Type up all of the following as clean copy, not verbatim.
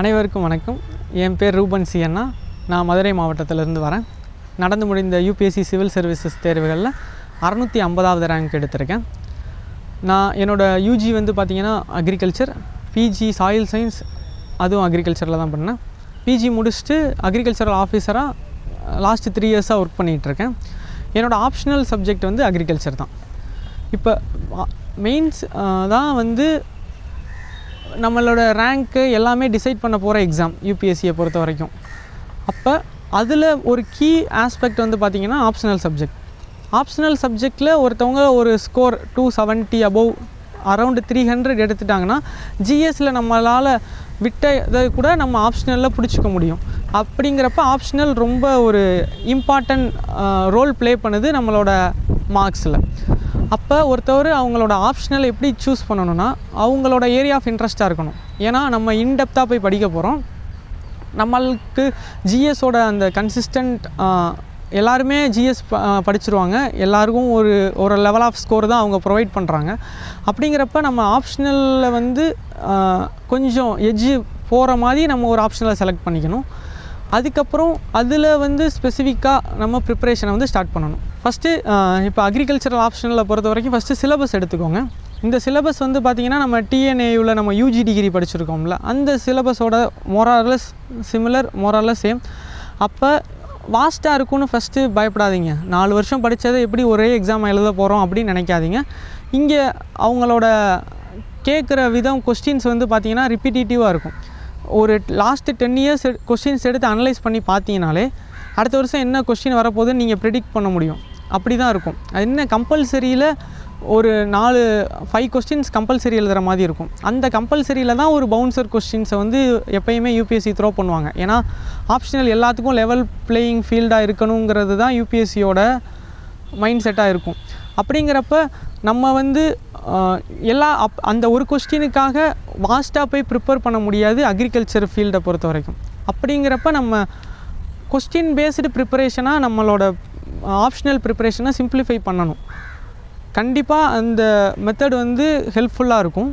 அனைவருக்கும் வணக்கம். என் பேர் ரூபன் சி அண்ணா. நான் மதுரை மாவட்டத்திலிருந்து வரேன். நடந்து முடிந்த யூபிஎஸ்சி சிவில் சர்வீசஸ் தேர்வுகளில் 650வது ரேங்க் எடுத்திருக்கேன். நான் என்னோடய யூஜி வந்து பார்த்திங்கன்னா அக்ரிகல்ச்சர், பிஜி சாயில் சயின்ஸ், அதுவும் அக்ரிகல்ச்சரில் தான் பண்ணேன். பிஜி முடிச்சுட்டு அக்ரிகல்ச்சரல் ஆஃபீஸராக லாஸ்ட் 3 இயர்ஸாக ஒர்க் பண்ணிகிட்ருக்கேன். என்னோடய ஆப்ஷனல் சப்ஜெக்ட் வந்து அக்ரிகல்ச்சர் தான். இப்போ மெயின்ஸ் தான் வந்து நம்மளோட ரேங்க்கு எல்லாமே டிசைட் பண்ண போகிற எக்ஸாம் யூபிஎஸ்சியை பொறுத்த வரைக்கும். அப்போ அதில் ஒரு கீ ஆஸ்பெக்ட் வந்து பார்த்திங்கன்னா ஆப்ஷனல் சப்ஜெக்டில் ஒருத்தவங்க ஒரு ஸ்கோர் 270 அபவ் அரவுண்டு 300 எடுத்துட்டாங்கன்னா ஜிஎஸ்சில் நம்மளால் விட்டதை கூட நம்ம ஆப்ஷனலில் பிடிச்சிக்க முடியும். அப்படிங்கிறப்ப ஆப்ஷனல் ரொம்ப ஒரு இம்பார்ட்டன்ட் ரோல் ப்ளே பண்ணுது நம்மளோட மார்க்ஸில். அப்போ ஒருத்தவர் அவங்களோட ஆப்ஷனல் எப்படி சூஸ் பண்ணணுன்னா அவங்களோட ஏரியா ஆஃப் இன்ட்ரெஸ்ட்டாக இருக்கணும். ஏன்னா நம்ம இன்டெப்த்தாக போய் படிக்க போகிறோம். நம்மளுக்கு ஜிஎஸோட அந்த கன்சிஸ்டன்ட் எல்லாருமே ஜிஎஸ் படிச்சிருவாங்க. எல்லாருக்கும் ஒரு லெவல் ஆஃப் ஸ்கோர் தான் அவங்க ப்ரொவைட் பண்ணுறாங்க. அப்படிங்கிறப்ப நம்ம ஆப்ஷனலில் வந்து கொஞ்சம் எட்ஜு போகிற மாதிரி நம்ம ஒரு ஆப்ஷனலை செலக்ட் பண்ணிக்கணும். அதுக்கப்புறம் அதில் வந்து ஸ்பெசிஃபிக்காக நம்ம ப்ரிப்பரேஷனை வந்து ஸ்டார்ட் பண்ணணும். ஃபஸ்ட்டு இப்போ அக்ரிகல்ச்சரல் ஆப்ஷனில் பொறுத்த வரைக்கும் ஃபஸ்ட்டு சிலபஸ் எடுத்துக்கோங்க. இந்த சிலபஸ் வந்து பார்த்திங்கன்னா நம்ம டிஎன்ஏயூவில் நம்ம யூஜி டிகிரி படிச்சிருக்கோம்ல, அந்த சிலபஸோட மோரார்லெஸ் சிமிலர், மோரார்லெஸ் சேம். அப்போ வாஸ்ட்டாக இருக்குன்னு ஃபஸ்ட்டு பயப்படாதீங்க. 4 வருஷம் படித்ததை எப்படி ஒரே எக்ஸாம் எழுத போகிறோம் அப்படின்னு நினைக்காதீங்க. இங்கே அவங்களோட கேட்குற விதம் கொஸ்டின்ஸ் வந்து பார்த்திங்கன்னா ரிப்பீட்டேட்டிவாக இருக்கும். ஒரு லாஸ்ட்டு 10 இயர்ஸ் கொஸ்டின்ஸ் எடுத்து அனலைஸ் பண்ணி பார்த்தீங்கனாலே அடுத்த வருஷம் என்ன கொஸ்டின் வரப்போகுதுன்னு நீங்கள் ப்ரிடிக்ட் பண்ண முடியும். அப்படி தான் இருக்கும். அது என்ன கம்பல்சரியில் ஒரு 5 கொஸ்டின்ஸ் கம்பல்சரி எழுதுகிற மாதிரி இருக்கும். அந்த கம்பல்சரியில் தான் ஒரு பவுன்சர் கொஸ்டின்ஸை வந்து எப்போயுமே யூபிஎஸ்சி த்ரோ பண்ணுவாங்க. ஏன்னா ஆப்ஷனல் எல்லாத்துக்கும் லெவல் பிளேயிங் ஃபீல்டாக இருக்கணுங்கிறது தான் யூபிஎஸ்சியோட மைண்ட் செட்டாக இருக்கும். அப்படிங்கிறப்ப நம்ம வந்து அந்த ஒரு கொஸ்டினுக்காக வாஸ்ட்டாக போய் ப்ரிப்பேர் பண்ண முடியாது அக்ரிகல்ச்சர் ஃபீல்டை பொறுத்த வரைக்கும். அப்படிங்கிறப்ப நம்ம கொஸ்டின் பேஸ்டு ப்ரிப்பரேஷனாக நம்மளோட ஆப்ஷனல் ப்ரிப்பரேஷனை சிம்பிளிஃபை பண்ணணும். கண்டிப்பாக அந்த மெத்தட் வந்து ஹெல்ப்ஃபுல்லாக இருக்கும்.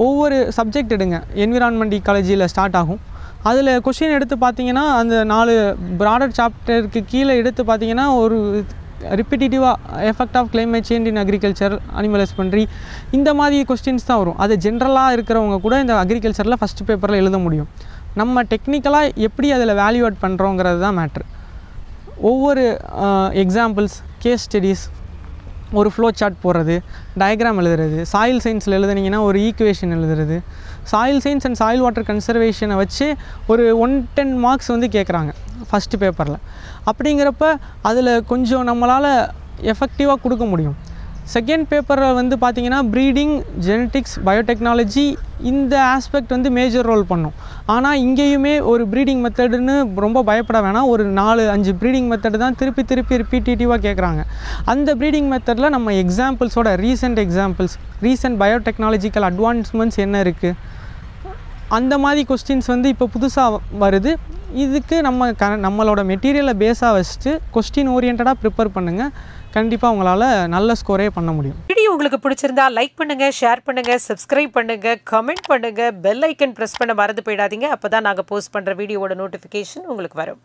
ஒவ்வொரு சப்ஜெக்ட் எடுங்க. என்விரான்மெண்ட் ஈக்காலஜியில் ஸ்டார்ட் ஆகும். அதில் கொஸ்டின் எடுத்து பார்த்திங்கன்னா அந்த 4 ப்ராடர் சாப்டருக்கு கீழே எடுத்து பார்த்திங்கன்னா ஒரு ரிப்பீட்டேட்டிவாக effect of climate change in agriculture, animal husbandry, இந்த மாதிரி கொஸ்டின்ஸ் தான் வரும். அது ஜென்ரலாக இருக்கிறவங்க கூட இந்த அக்ரிகல்ச்சரில் ஃபஸ்ட் பேப்பரில் எழுத முடியும். நம்ம டெக்னிக்கலாக எப்படி அதில் வேல்யூ ஆட் பண்ணுறோங்கிறது தான் மேட்ரு. ஒவ்வொரு எக்ஸாம்பிள்ஸ், கேஸ் ஸ்டடீஸ், ஒரு ஃப்ளோ சார்ட் போடுறது, டயக்ராம் எழுதுறது, சாயில் சயின்ஸில் எழுதுனீங்கன்னா ஒரு ஈக்குவேஷன் எழுதுறது, soil science and soil water கன்சர்வேஷனை வச்சு ஒரு 110 மார்க்ஸ் வந்து கேட்குறாங்க ஃபஸ்ட்டு பேப்பரில். அப்படிங்கிறப்ப அதில் கொஞ்சம் நம்மளால் எஃபெக்டிவாக கொடுக்க முடியும். செகண்ட் பேப்பரில் வந்து பார்த்திங்கன்னா ப்ரீடிங், ஜெனட்டிக்ஸ், பயோடெக்னாலஜி, இந்த ஆஸ்பெக்ட் வந்து மேஜர் ரோல் பண்ணும். ஆனால் இங்கேயுமே ஒரு ப்ரீடிங் மெத்தடுன்னு ரொம்ப பயப்பட வேணாம். ஒரு 4-5 ப்ரீடிங் மெத்தடு தான் திருப்பி ரிப்பீட்டேட்டிவாக கேட்குறாங்க. அந்த ப்ரீடிங் மெத்தடில் நம்ம எக்ஸாம்பிள்ஸோட ரீசெண்ட் பயோடெக்னாலஜிக்கல் அட்வான்ஸ்மெண்ட்ஸ் என்ன இருக்குது, அந்த மாதிரி கொஸ்டின்ஸ் வந்து இப்போ புதுசாக வருது. இதுக்கு நம்மளோட மெட்டீரியலை பேஸாக வச்சுட்டு கொஸ்டின் ஓரியன்டாக ப்ரிப்பேர் பண்ணுங்கள். கண்டிப்பாக உங்களால் நல்ல ஸ்கோரே பண்ண முடியும். வீடியோ உங்களுக்கு பிடிச்சிருந்தா லைக் பண்ணுங்க, ஷேர் பண்ணுங்க, சப்ஸ்கிரைப் பண்ணுங்க, கமெண்ட் பண்ணுங்க, பெல் ஐக்கன் பிரஸ் பண்ண மறந்து போயிடாதீங்க. அப்போ தான் நாங்கள் போஸ்ட் பண்ணுற வீடியோவோட நோட்டிஃபிகேஷன் உங்களுக்கு வரும்.